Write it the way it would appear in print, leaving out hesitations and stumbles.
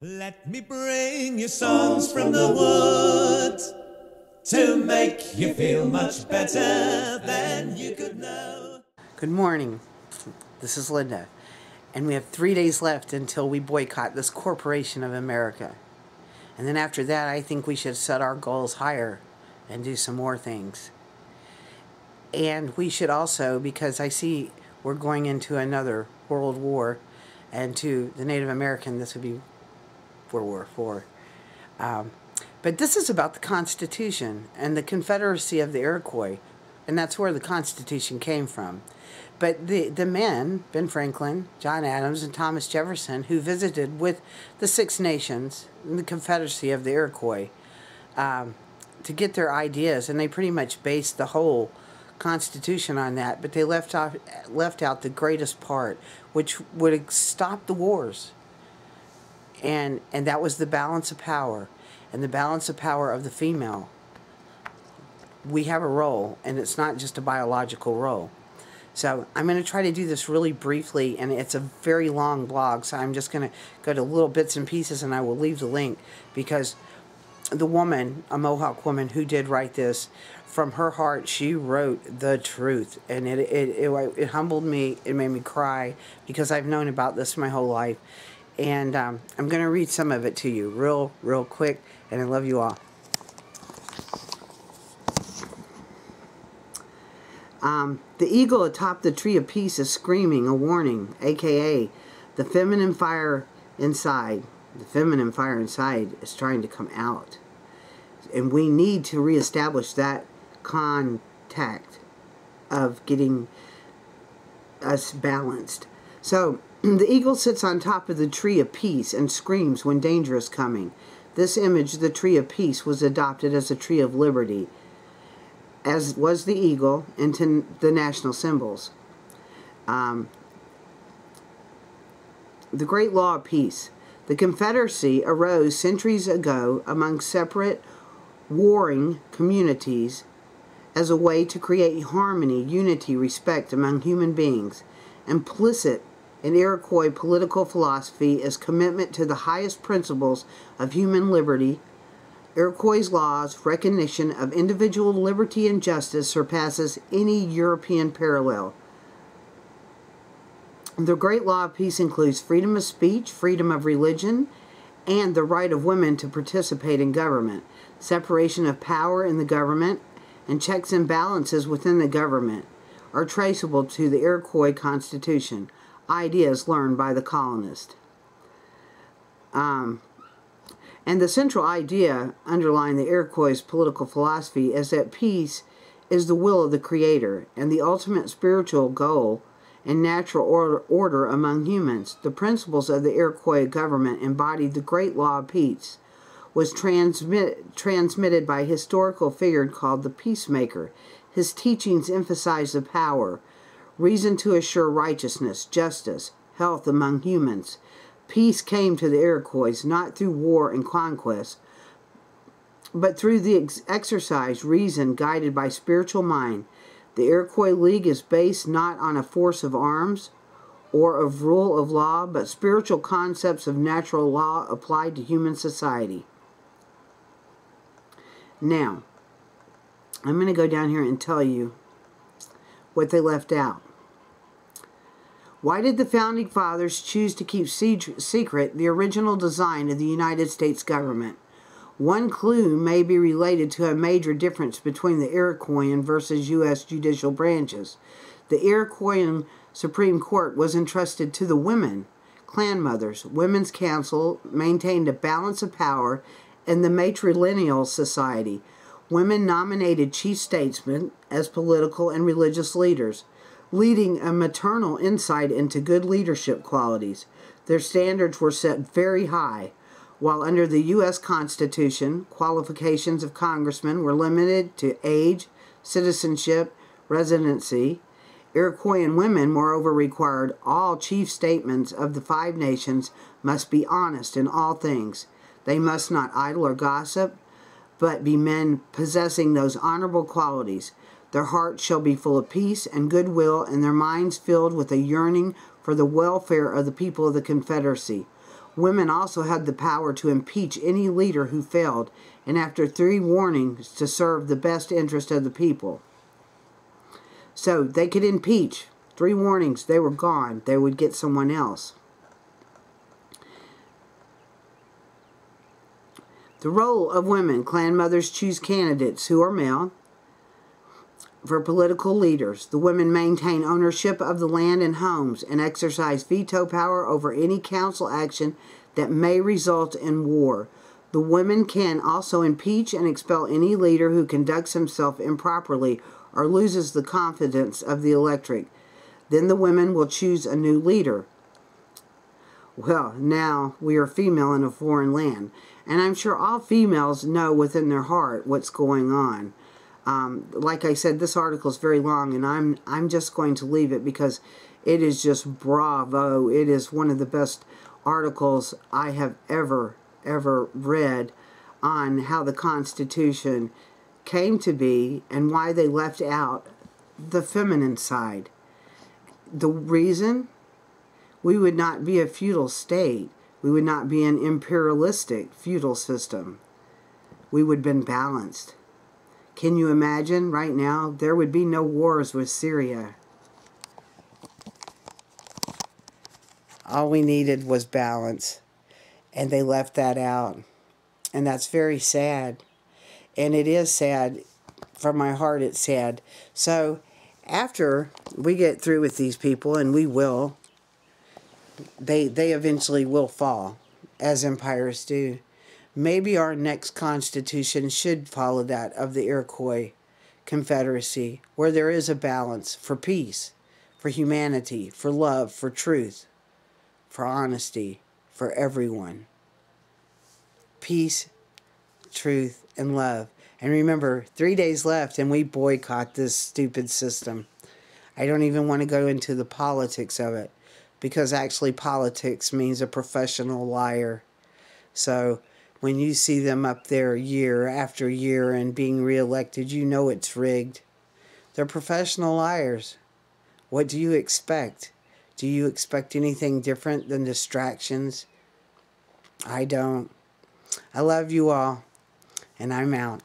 Let me bring you songs from the woods to make you feel much better than you could know. Good morning. This is Linda, and we have 3 days left until we boycott this corporation of America. And then after that, I think we should set our goals higher and do some more things. And we should also, because I see we're going into another world war, and to the Native American, this would be World War IV. But this is about the Constitution and the Confederacy of the Iroquois, and that's where the Constitution came from. But the men, Ben Franklin, John Adams, and Thomas Jefferson, who visited with the Six Nations and the Confederacy of the Iroquois to get their ideas, and they pretty much based the whole Constitution on that, but they left out the greatest part, which would stop the wars. And that was the balance of power, and the balance of power of the female. We have a role, and it's not just a biological role. So I'm going to try to do this really briefly, and it's a very long blog, so I'm just going to go to little bits and pieces, and I will leave the link, because the woman, a Mohawk woman who did write this, from her heart, she wrote the truth, and it humbled me. It made me cry, because I've known about this my whole life. And I'm going to read some of it to you real quick, and I love you all. The eagle atop the tree of peace is screaming a warning, a.k.a. the feminine fire inside. The feminine fire inside is trying to come out. And we need to reestablish that contact of getting us balanced. So, the eagle sits on top of the tree of peace and screams when danger is coming. This image, the tree of peace, was adopted as a tree of liberty, as was the eagle, into the national symbols. The great law of peace. The Confederacy arose centuries ago among separate, warring communities as a way to create harmony, unity, respect among human beings. Implicit in Iroquois political philosophy is commitment to the highest principles of human liberty. Iroquois' laws' recognition of individual liberty and justice surpasses any European parallel. The great law of peace includes freedom of speech, freedom of religion, and the right of women to participate in government, separation of power in the government, and checks and balances within the government are traceable to the Iroquois Constitution, ideas learned by the colonist. And the central idea underlying the Iroquois' political philosophy is that peace is the will of the Creator and the ultimate spiritual goal and natural order among humans. The principles of the Iroquois government embodied the great law of peace, was transmitted by a historical figure called the Peacemaker. His teachings emphasized the power, reason to assure righteousness, justice, health among humans. Peace came to the Iroquois not through war and conquest, but through the exercise, reason guided by spiritual mind. The Iroquois League is based not on a force of arms or of rule of law, but spiritual concepts of natural law applied to human society. Now, I'm going to go down here and tell you what they left out. Why did the Founding Fathers choose to keep secret the original design of the United States government? One clue may be related to a major difference between the Iroquoian versus U.S. judicial branches. The Iroquoian Supreme Court was entrusted to the women, clan mothers. Women's Council maintained a balance of power in the matrilineal society. Women nominated chief statesmen as political and religious leaders, leading a maternal insight into good leadership qualities. Their standards were set very high. While under the U.S. Constitution, qualifications of congressmen were limited to age, citizenship, residency, Iroquoian women, moreover, required all chief statements of the Five Nations must be honest in all things. They must not idle or gossip, but be men possessing those honorable qualities. Their hearts shall be full of peace and goodwill, and their minds filled with a yearning for the welfare of the people of the Confederacy. Women also had the power to impeach any leader who failed, and after 3 warnings to serve the best interest of the people. So they could impeach. 3 warnings, they were gone. They would get someone else. The role of women. Clan mothers choose candidates who are male for political leaders. The women maintain ownership of the land and homes and exercise veto power over any council action that may result in war. The women can also impeach and expel any leader who conducts himself improperly or loses the confidence of the electorate. Then the women will choose a new leader. Well, now we are female in a foreign land. And I'm sure all females know within their heart what's going on. Like I said, this article is very long, and I'm just going to leave it because it is just bravo. It is one of the best articles I have ever read on how the Constitution came to be and why they left out the feminine side. The reason? We would not be a feudal state. We would not be an imperialistic feudal system. We would have been balanced. Can you imagine right now? There would be no wars with Syria. All we needed was balance. And they left that out. And that's very sad. And it is sad. From my heart, it's sad. So, after we get through with these people, and we will, they eventually will fall, as empires do. Maybe our next constitution should follow that of the Iroquois Confederacy, where there is a balance for peace, for humanity, for love, for truth, for honesty, for everyone. Peace, truth, and love. And remember, 3 days left and we boycott this stupid system. I don't even want to go into the politics of it, because actually politics means a professional liar. So when you see them up there year after year and being reelected, you know it's rigged. They're professional liars. What do you expect? Do you expect anything different than distractions? I don't. I love you all, and I'm out.